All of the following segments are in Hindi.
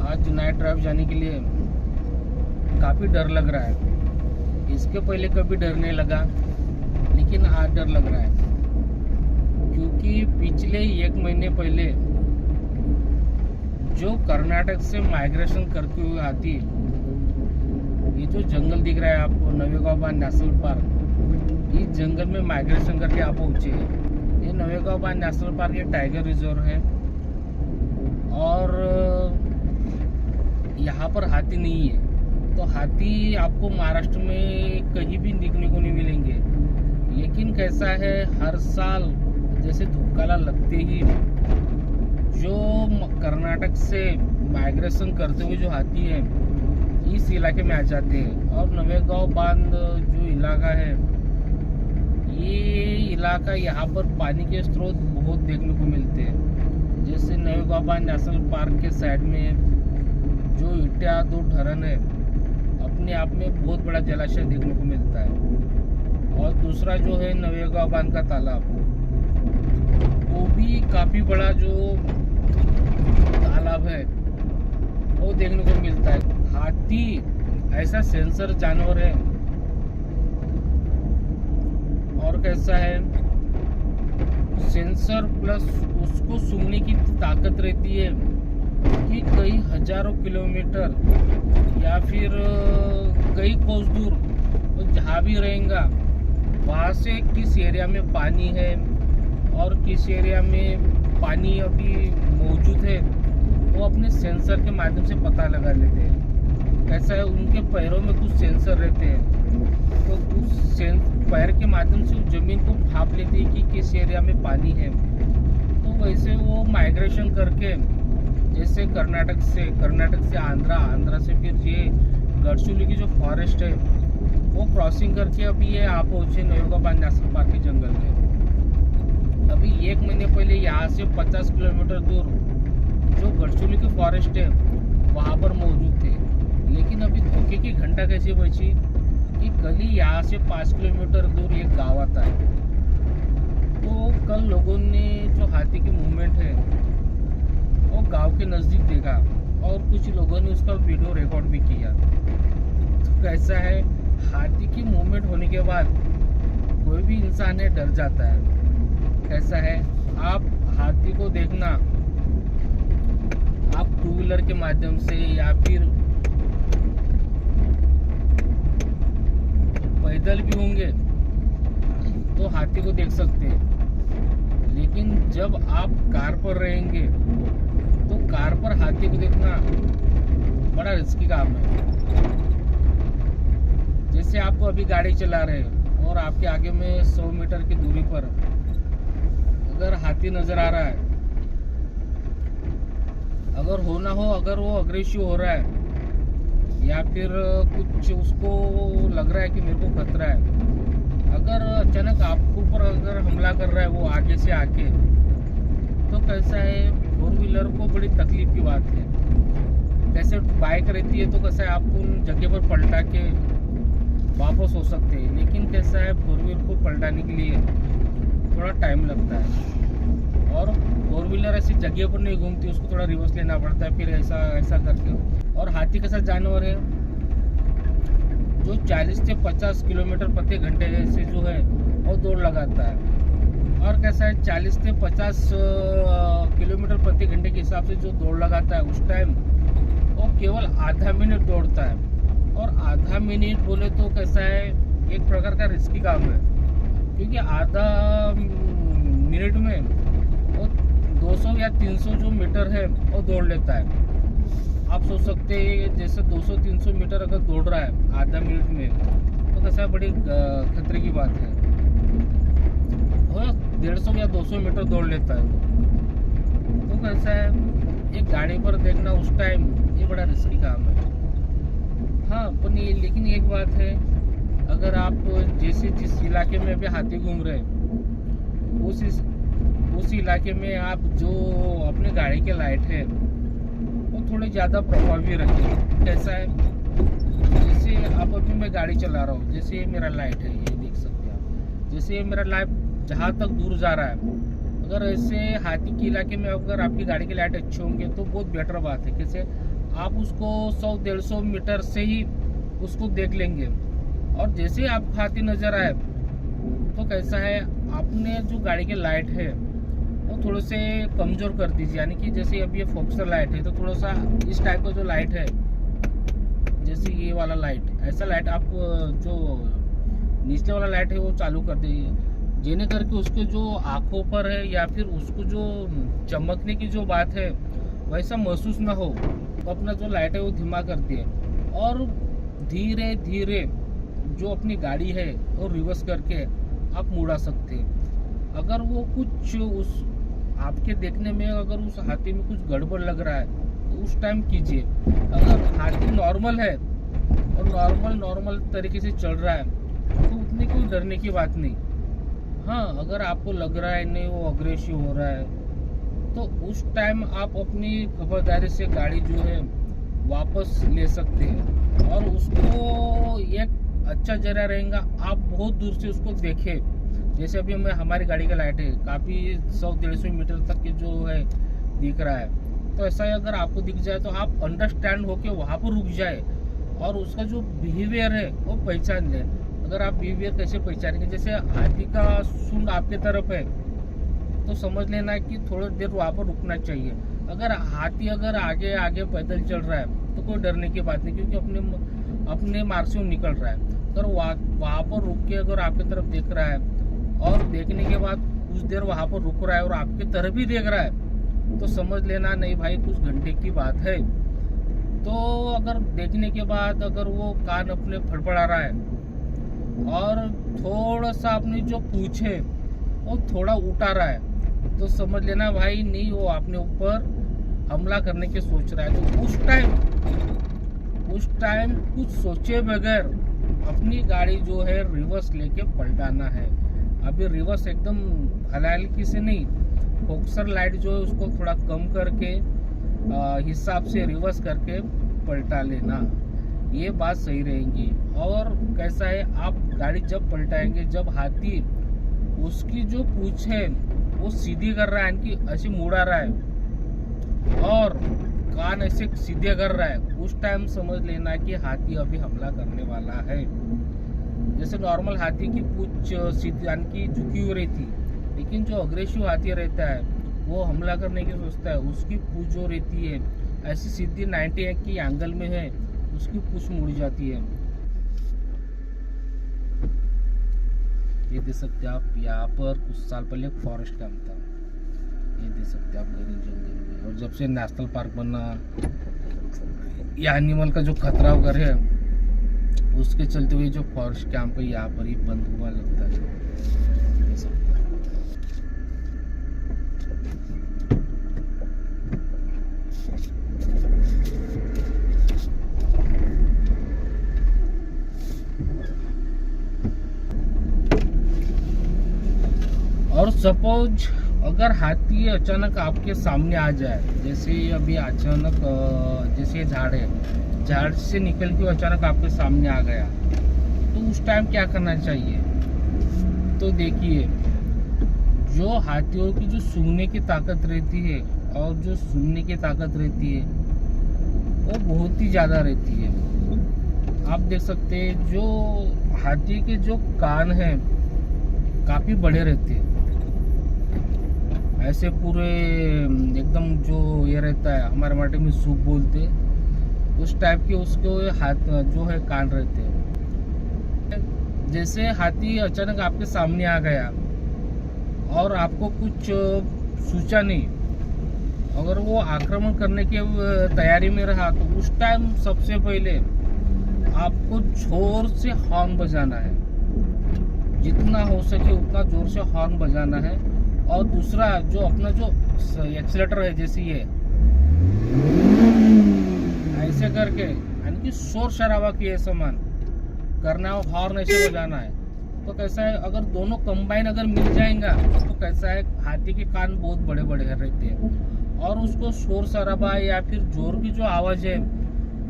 आज नाइट ड्राइव जाने के लिए काफ़ी डर लग रहा है। इसके पहले कभी डर नहीं लगा, लेकिन आज डर लग रहा है क्योंकि पिछले 1 महीने पहले जो कर्नाटक से माइग्रेशन करते हुए आती, ये जो जंगल दिख रहा है आपको नवेगांव बांध नेशनल पार्क, इस जंगल में माइग्रेशन करके आप पहुँचे। ये नवेगांव बांध नेशनल पार्क एक टाइगर रिजर्व है और यहाँ पर हाथी नहीं है। तो हाथी आपको महाराष्ट्र में कहीं भी दिखने को नहीं मिलेंगे, लेकिन कैसा है हर साल जैसे धूपकाला लगते ही जो कर्नाटक से माइग्रेशन करते हुए जो हाथी है इस इलाके में आ जाते हैं। और नवेगांव बांध जो इलाका है, ये इलाका यहाँ पर पानी के स्रोत बहुत देखने को मिलते हैं। जैसे नवेगांव बांध नेशनल पार्क के साइड में जो इटिया दो धरण है, अपने आप में बहुत बड़ा जलाशय देखने को मिलता है। और दूसरा जो है नवेगांव बांध का तालाब, वो भी काफ़ी बड़ा जो तालाब है वो देखने को मिलता है। हाथी ऐसा सेंसर जानवर है और कैसा है सेंसर प्लस उसको सूंघने की ताकत रहती है कि कई हजारों किलोमीटर या फिर कई कोस दूर वो जहाँ भी रहेगा वहाँ से किस एरिया में पानी है और किस एरिया में पानी अभी मौजूद है वो अपने सेंसर के माध्यम से पता लगा लेते हैं। कैसा है उनके पैरों में कुछ सेंसर रहते हैं, तो उस पैर के माध्यम से उस ज़मीन को भाप लेते हैं कि किस एरिया में पानी है। तो वैसे वो माइग्रेशन करके जैसे कर्नाटक से आंध्रा से फिर ये गढ़चिरोली की जो फॉरेस्ट है वो क्रॉसिंग करके अभी ये आप पहुँचे नवेगांव बांध नेशनल पार्क के जंगल में। अभी 1 महीने पहले यहाँ से 50 किलोमीटर दूर जो गढ़चिरोली की फॉरेस्ट है वहाँ पर मौजूद थे, लेकिन अभी धोखे की घंटा कैसे बची कि कल ही यहाँ से 5 किलोमीटर दूर एक गाँव आता है। तो कल लोगों ने जो हाथी की मूवमेंट है वो गांव के नज़दीक देखा और कुछ लोगों ने उसका वीडियो रिकॉर्ड भी किया। तो कैसा है हाथी की मूवमेंट होने के बाद कोई भी इंसान है डर जाता है। कैसा है आप हाथी को देखना आप 2 व्हीलर के माध्यम से या फिर पैदल भी होंगे तो हाथी को देख सकते हैं, लेकिन जब आप कार पर रहेंगे तो कार पर हाथी को देखना बड़ा रिस्की काम है। जैसे आप अभी गाड़ी चला रहे हैं और आपके आगे में 100 मीटर की दूरी पर अगर हाथी नजर आ रहा है, अगर वो अग्रेसिव हो रहा है या फिर कुछ उसको लग रहा है कि मेरे को खतरा है, अगर अचानक आपके ऊपर अगर हमला कर रहा है वो आगे से आके, तो कैसा है 4 व्हीलर को बड़ी तकलीफ की बात है। जैसे बाइक रहती है तो कैसा है आप उन जगह पर पलटा के वापस हो सकते हैं, लेकिन कैसा है 4 व्हीलर को पलटाने के लिए थोड़ा टाइम लगता है और 4 व्हीलर ऐसी जगह पर नहीं घूमती, उसको थोड़ा रिवर्स लेना पड़ता है फिर ऐसा करके। और हाथी कैसा जानवर है जो 40 से 50 किलोमीटर प्रति घंटे से जो है वो दौड़ लगाता है। और कैसा है 40 से 50 किलोमीटर प्रति घंटे के हिसाब से जो दौड़ लगाता है उस टाइम वो केवल आधा मिनट दौड़ता है। और आधा मिनट बोले तो कैसा है एक प्रकार का रिस्की काम है, क्योंकि आधा मिनट में वो 200 या 300 जो मीटर है वो दौड़ लेता है। आप सोच सकते हैं जैसे 200-300 मीटर अगर दौड़ रहा है आधा मिनट में तो कैसा है बड़ी खतरे की बात है। और 150 या 200 मीटर दौड़ लेता है तो कैसा है एक गाड़ी पर देखना उस टाइम ये बड़ा रिस्की काम है। हाँ पर ये लेकिन एक बात है, अगर आप जैसे जिस इलाके में अभी हाथी घूम रहे हैं उस इलाके में आप जो अपने गाड़ी के लाइट है वो थोड़े ज़्यादा प्रभावी रखें। कैसा है जैसे आप अभी मैं गाड़ी चला रहा हूँ, जैसे ये मेरा लाइट है ये देख सकते हैं आप, जैसे ये मेरा लाइट जहाँ तक दूर जा रहा है, अगर ऐसे हाथी के इलाके में अगर आपकी गाड़ी के लाइट अच्छे होंगे तो बहुत बेटर बात है। कैसे आप उसको 100-150 मीटर से ही उसको देख लेंगे। और जैसे ही आप हाथी नजर आए तो कैसा है, आपने जो गाड़ी के लाइट है वो थोड़े से कमजोर कर दीजिए। यानी कि जैसे अभी ये फोकसर लाइट है तो थोड़ा सा इस टाइप का जो लाइट है, जैसे ये वाला लाइट, ऐसा लाइट आप जो निचले वाला लाइट है वो चालू कर दीजिए, जिन्हें करके उसके जो आंखों पर है या फिर उसको जो चमकने की जो बात है वैसा महसूस ना हो। तो अपना जो लाइट है वो धीमा कर दिए और धीरे धीरे जो अपनी गाड़ी है वो रिवर्स करके आप मुड़ा सकते हैं। अगर वो कुछ उस आपके देखने में अगर उस हाथी में कुछ गड़बड़ लग रहा है तो उस टाइम कीजिए। अगर हाथी नॉर्मल है और नॉर्मल तरीके से चल रहा है तो उतनी कोई डरने की बात नहीं। हाँ, अगर आपको लग रहा है नहीं वो अग्रेसिव हो रहा है तो उस टाइम आप अपनी खबरदारी से गाड़ी जो है वापस ले सकते हैं। और उसको एक अच्छा जरिया रहेगा, आप बहुत दूर से उसको देखें। जैसे अभी हमारी गाड़ी का लाइट है काफ़ी 100-150 मीटर तक के जो है दिख रहा है, तो ऐसा ही अगर आपको दिख जाए तो आप अंडरस्टैंड होके वहाँ पर रुक जाए और उसका जो बिहेवियर है वो पहचान ले। अगर आप बिहेवियर कैसे पहचानेंगे, जैसे हाथी का सूंड आपके तरफ है तो समझ लेना कि थोड़ी देर वहाँ पर रुकना चाहिए। अगर हाथी अगर आगे आगे पैदल चल रहा है तो कोई डरने की बात नहीं, क्योंकि अपने मार्ग से वो निकल रहा है। अगर वहाँ पर रुक के अगर आपकी तरफ देख रहा है और देखने के बाद कुछ देर वहाँ पर रुक रहा है और आपकी तरफ ही देख रहा है तो समझ लेना नहीं भाई कुछ घंटे की बात है। तो अगर देखने के बाद अगर वो कान अपने फड़फड़ा रहा है और थोड़ा सा अपनी जो पूंछ है वो थोड़ा उठा रहा है तो समझ लेना भाई नहीं वो अपने ऊपर हमला करने की सोच रहा है। तो उस टाइम कुछ सोचे बगैर अपनी गाड़ी जो है रिवर्स लेके पलटाना है। अभी रिवर्स एकदम हल्की से नहीं, फोकसर लाइट जो है उसको थोड़ा कम करके हिसाब से रिवर्स करके पलटा लेना, ये बात सही रहेगी। और कैसा है, आप गाड़ी जब पलटाएंगे, जब हाथी उसकी जो पूंछ है वो सीधी कर रहा है, यानी ऐसे मुड़ा रहा है और कान ऐसे सीधे कर रहा है, उस टाइम समझ लेना कि हाथी अभी हमला करने वाला है। जैसे नॉर्मल हाथी की पूंछ सीधी यानी कि झुकी हुई रहती, लेकिन जो अग्रेसिव हाथी रहता है वो हमला करने की सोचता है, उसकी पूंछ जो रहती है ऐसी सीधी 90 की एंगल में है, उसकी पूंछ मुड़ जाती है। ये देख सकते हैं आप, यहाँ पर कुछ साल पहले एक फॉरेस्ट कैंप था, ये देख सकते हैं आप घने जंगल में। और जब से नेशनल पार्क बना, ये एनिमल का जो खतरा वगैरह है उसके चलते हुए जो फॉरेस्ट कैंप है यहाँ पर ही बंद हुआ लगता है। और सपोज अगर हाथी अचानक आपके सामने आ जाए, जैसे अभी अचानक जैसे झाड़ है, झाड़ से निकल के अचानक आपके सामने आ गया तो उस टाइम क्या करना चाहिए। तो देखिए, जो हाथियों की जो सूंघने की ताकत रहती है और जो सुनने की ताकत रहती है वो बहुत ही ज़्यादा रहती है। आप देख सकते हैं जो हाथी के जो कान हैं काफ़ी बड़े रहते हैं, ऐसे पूरे एकदम जो ये रहता है हमारे माटे में सूप बोलते उस टाइप के उसके हाथ जो है कान रहते हैं। जैसे हाथी अचानक आपके सामने आ गया और आपको कुछ सूचा नहीं, अगर वो आक्रमण करने की तैयारी में रहा तो उस टाइम सबसे पहले आपको जोर से हॉर्न बजाना है, जितना हो सके उतना जोर से हॉर्न बजाना है। और दूसरा जो अपना जो एक्सीलेटर है, जैसे ये ऐसे करके यानी कि शोर शराबा किए समान करना है, हॉर्न ऐसे बजाना है। तो कैसा है, अगर दोनों कंबाइन अगर मिल जाएगा तो कैसा है, हाथी के कान बहुत बड़े बड़े रहते हैं और उसको शोर शराबा या फिर जोर की जो आवाज़ है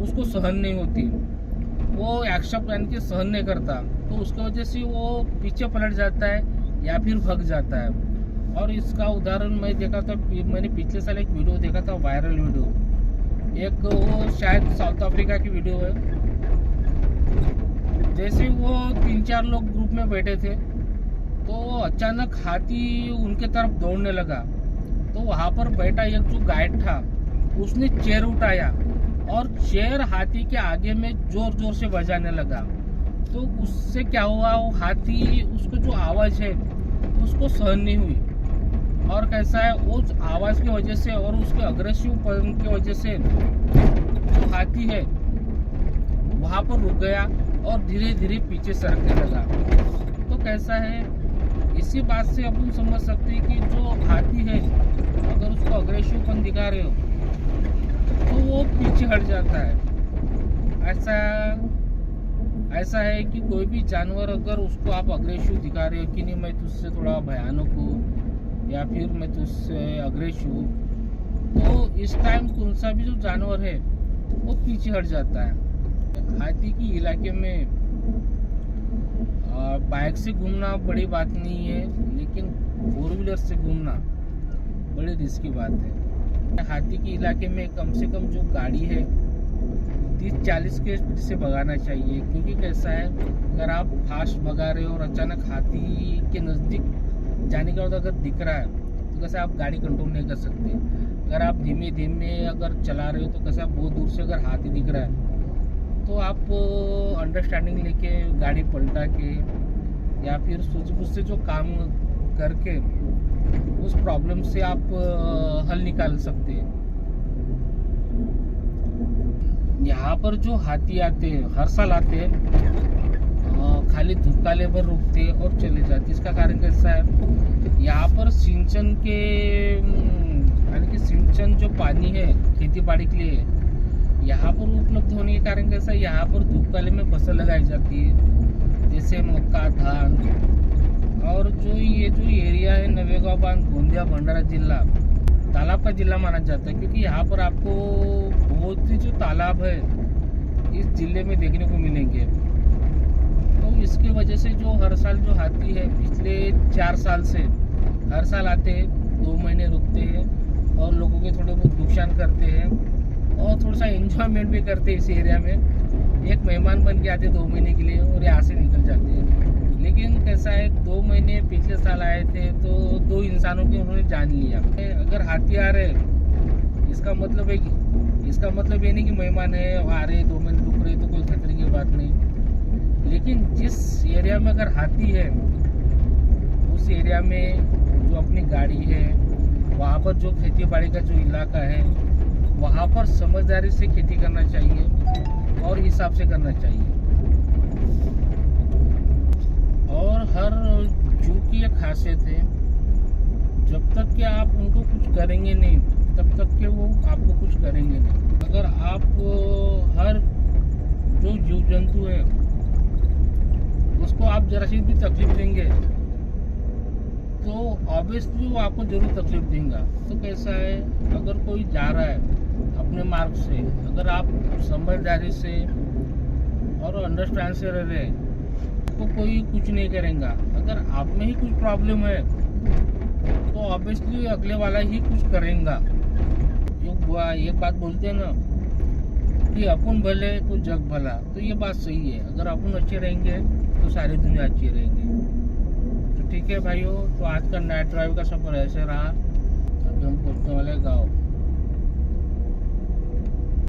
उसको सहन नहीं होती, वो एक्सेप्ट यानी कि सहन नहीं करता, तो उसकी वजह से वो पीछे पलट जाता है या फिर भाग जाता है। और इसका उदाहरण मैं देखा था, मैंने पिछले साल एक वीडियो देखा था, वायरल वीडियो। एक वो शायद साउथ अफ्रीका की वीडियो है। जैसे वो 3-4 लोग ग्रुप में बैठे थे तो अचानक हाथी उनके तरफ दौड़ने लगा। तो वहाँ पर बैठा एक जो गाइड था उसने चेयर उठाया और चेयर हाथी के आगे में जोर जोर से बजाने लगा। तो उससे क्या हुआ, वो हाथी उसको जो आवाज़ है उसको सहन नहीं हुई और कैसा है उस आवाज़ की वजह से और उसके अग्रेसिव पन की वजह से जो हाथी है वहाँ पर रुक गया और धीरे धीरे पीछे सरकने लगा। तो कैसा है, इसी बात से अपन समझ सकते हैं कि जो हाथी है अगर उसको अग्रेसिवपन दिखा रहे हो तो वो पीछे हट जाता है। ऐसा है कि कोई भी जानवर अगर उसको आप अग्रेसिव दिखा रहे हो कि नहीं मैं तुझसे थोड़ा भयानक हूँ या फिर मैं तुझसे अग्रेसिव हूँ, तो इस टाइम कौन सा भी जो जानवर है वो पीछे हट जाता है। हाथी की इलाके में बाइक से घूमना बड़ी बात नहीं है, लेकिन 4 व्हीलर से घूमना बड़ी रिस्की बात है। हाथी के इलाके में कम से कम जो गाड़ी है 30-40 के स्पीड से भगाना चाहिए, क्योंकि कैसा है अगर आप फास्ट भगा रहे हो और अचानक हाथी के नज़दीक जाने के बाद अगर दिख रहा है तो कैसे आप गाड़ी कंट्रोल नहीं कर सकते। अगर आप धीमे धीमे अगर चला रहे हो तो कैसे आप बहुत दूर से अगर हाथी दिख रहा है तो आप अंडरस्टैंडिंग लेके गाड़ी पलटा के या फिर सूझबूझ से जो काम करके उस प्रॉब्लम से आप हल निकाल सकते हैं। यहाँ पर जो हाथी आते हैं हर साल आते हैं, खाली धुक्काले पर रुकते और चले जाते। इसका कारण कैसा है, यहाँ पर सिंचन के यानी कि सिंचन जो पानी है खेती बाड़ी के लिए यहाँ पर उपलब्ध होने के कारण कैसा है, यहाँ पर धूपकाले में फसल लगाई जाती है जैसे मक्का, धान। और जो ये जो एरिया है नवेगांव बांध, गोंदिया, भंडारा जिला तालाब का जिला माना जाता है, क्योंकि यहाँ पर आपको बहुत ही जो तालाब है इस जिले में देखने को मिलेंगे। तो इसकी वजह से जो हर साल जो हाथी है पिछले 4 साल से हर साल आते हैं, 2 महीने रुकते हैं और लोगों के थोड़े बहुत नुकसान करते हैं और थोड़ा सा एंजॉयमेंट भी करते हैं। इस एरिया में एक मेहमान बन के आते 2 महीने के लिए और यहाँ से निकल जाते हैं। लेकिन कैसा है 2 महीने पिछले साल आए थे तो 2 इंसानों की उन्होंने जान लिया। अगर हाथी आ रहे इसका मतलब है कि इसका मतलब ये नहीं कि मेहमान है आ रहे 2 महीने रुक रहे तो कोई खतरे की बात नहीं। लेकिन जिस एरिया में अगर हाथी है उस एरिया में जो अपनी गाड़ी है वहाँ पर जो खेती बाड़ी का जो इलाका है वहाँ पर समझदारी से खेती करना चाहिए और हिसाब से करना चाहिए। और हर जू की एक खासियत है, जब तक कि आप उनको कुछ करेंगे नहीं तब तक के वो आपको कुछ करेंगे नहीं। अगर आप हर जो जीव जंतु है उसको आप जरा सी भी तकलीफ देंगे तो ऑब्वियसली वो आपको जरूर तकलीफ देगा। तो कैसा है अगर कोई जा रहा है अपने मार्ग से, अगर आप समझदारी से और अंडरस्टैंड से रह रहे तो कोई कुछ नहीं करेगा। अगर आप में ही कुछ प्रॉब्लम है तो ऑब्वियसली अगले वाला ही कुछ करेगा। एक बात बोलते हैं ना कि अपन भले तो जग भला, तो ये बात सही है। अगर अपन अच्छे रहेंगे तो सारी दुनिया अच्छी रहेंगे। तो ठीक है भाइयों, तो आज का नाइट ड्राइव का सफर ऐसे रहा। अभी हम पहुँचने वाले गाँव।